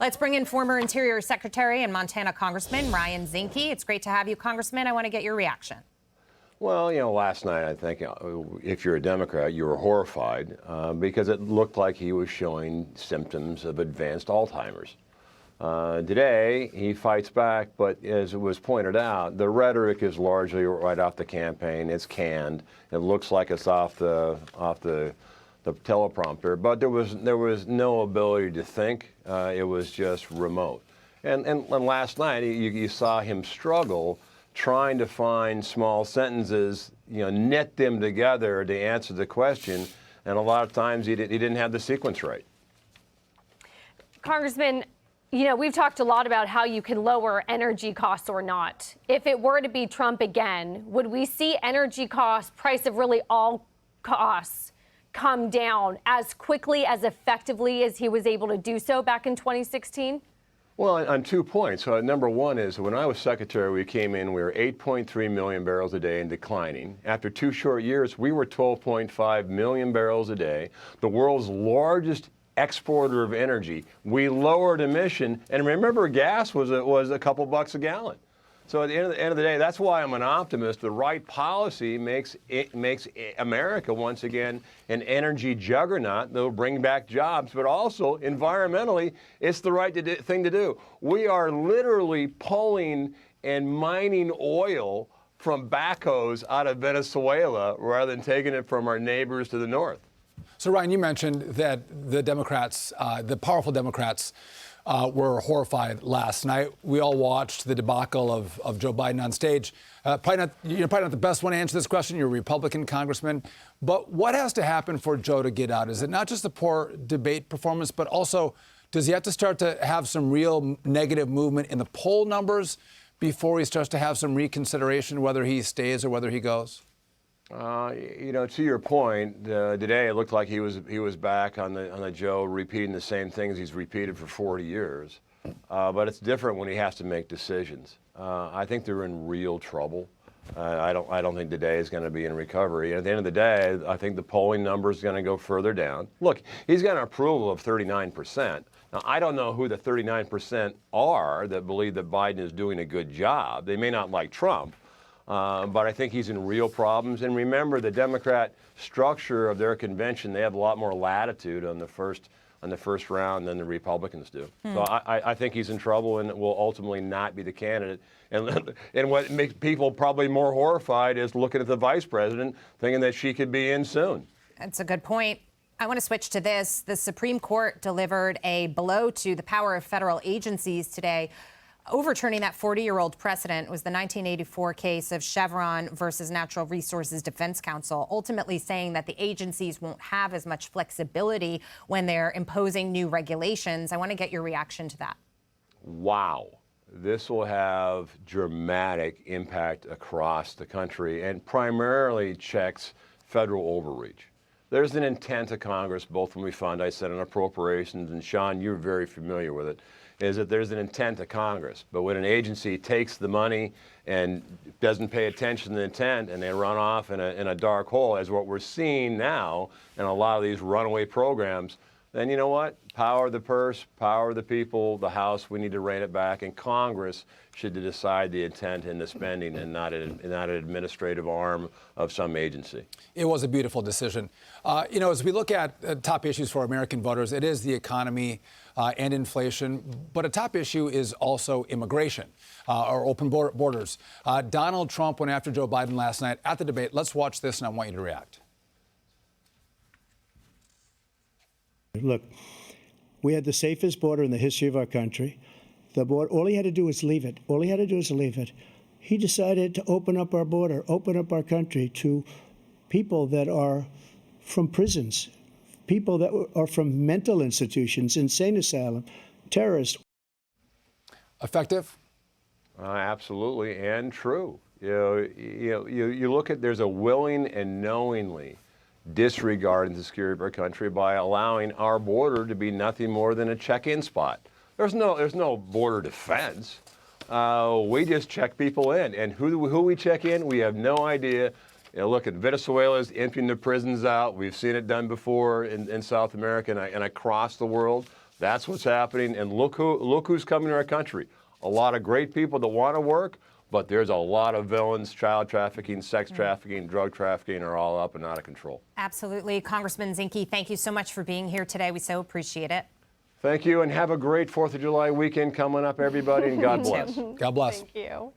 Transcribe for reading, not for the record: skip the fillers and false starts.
Let's bring in former Interior Secretary and Montana Congressman Ryan Zinke. It's great to have you, Congressman. I want to get your reaction. Well, last night, I think if you're a Democrat, you were horrified because it looked like he was showing symptoms of advanced Alzheimer's. Today, he fights back, but as it was pointed out, the rhetoric is largely right off the campaign. It's canned. It looks like it's off the teleprompter, but there was no ability to think. It was just remote. And last night, you saw him struggle trying to find small sentences, knit them together to answer the question, and a lot of times he didn't have the sequence right. Congressman, we've talked a lot about how you can lower energy costs or not. If it were to be Trump again, would we see energy costs, price of really all costs, come down as quickly, as effectively as he was able to do so back in 2016? Well, on 2 points. Number one is when I was secretary, we came in, we were 8.3 million barrels a day and declining. After 2 short years, we were 12.5 million barrels a day, the world's largest exporter of energy. We lowered emission, and remember, gas was a couple bucks a gallon. So at the end of the day, that's why I'm an optimist. The right policy makes America once again an energy juggernaut that will bring back jobs, but also environmentally, it's the right thing to do. We are literally pulling and mining oil from backhoes out of Venezuela rather than taking it from our neighbors to the north. So, Ryan, you mentioned that the Democrats, the powerful Democrats, were horrified last night. We all watched the debacle of Joe Biden on stage. Probably not the best one to answer this question. You're a Republican congressman. But what has to happen for Joe to get out? Is it not just the poor debate performance, but also does he have to start to have some real negative movement in the poll numbers before he starts to have some reconsideration whether he stays or whether he goes? To your point, today it looked like he was back on the Joe repeating the same things he's repeated for 40 years. But it's different when he has to make decisions. I think they're in real trouble. I don't think today is going to be in recovery. And at the end of the day, I think the polling number is going to go further down. Look, he's got an approval of 39%. Now, I don't know who the 39% are that believe that Biden is doing a good job. They may not like Trump. But I think he's in real problems. And remember, the Democrat structure of their convention, they have a lot more latitude on the first round than the Republicans do. So I think he's in trouble and will ultimately not be the candidate. And what makes people probably more horrified is looking at the vice president, thinking that she could be in soon. That's a good point. I want to switch to this. The Supreme Court delivered a blow to the power of federal agencies today. Overturning that 40-year-old precedent was the 1984 case of Chevron versus Natural Resources Defense Council, ultimately saying that the agencies won't have as much flexibility when they're imposing new regulations. I want to get your reaction to that. Wow. This will have dramatic impact across the country and primarily checks federal overreach. There's an intent of Congress, both when we fund, I said, on appropriations, and Sean, you're very familiar with it, is that there's an intent of Congress. But when an agency takes the money and doesn't pay attention to the intent and they run off in a dark hole, as what we're seeing now in a lot of these runaway programs, then you know what? Power of the purse, power of the people, the House, we need to rein it back, and Congress should decide the intent in the spending and not an administrative arm of some agency. It was a beautiful decision. As we look at top issues for American voters, it is the economy and inflation, but a top issue is also immigration or open borders. Donald Trump went after Joe Biden last night at the debate. Let's watch this, and I want you to react. Look, we had the safest border in the history of our country. The border, all he had to do was leave it. All he had to do was leave it. He decided to open up our border, open up our country to people that are from prisons, people that are from mental institutions, insane asylum, terrorists. Effective? Absolutely, and true. You look at, there's a willing and knowingly disregarding the security of our country by allowing our border to be nothing more than a check-in spot. There's no border defense. We just check people in, and who we check in, we have no idea. Look at Venezuela's emptying the prisons out. We've seen it done before in South America and across the world. That's what's happening. And look who's coming to our country. A lot of great people that want to work, but there's a lot of villains. Child trafficking, sex trafficking, drug trafficking are all up and out of control. Absolutely. Congressman Zinke, thank you so much for being here today. We so appreciate it. Thank you, and have a great 4th of July weekend coming up, everybody, and God bless. God bless. Thank you.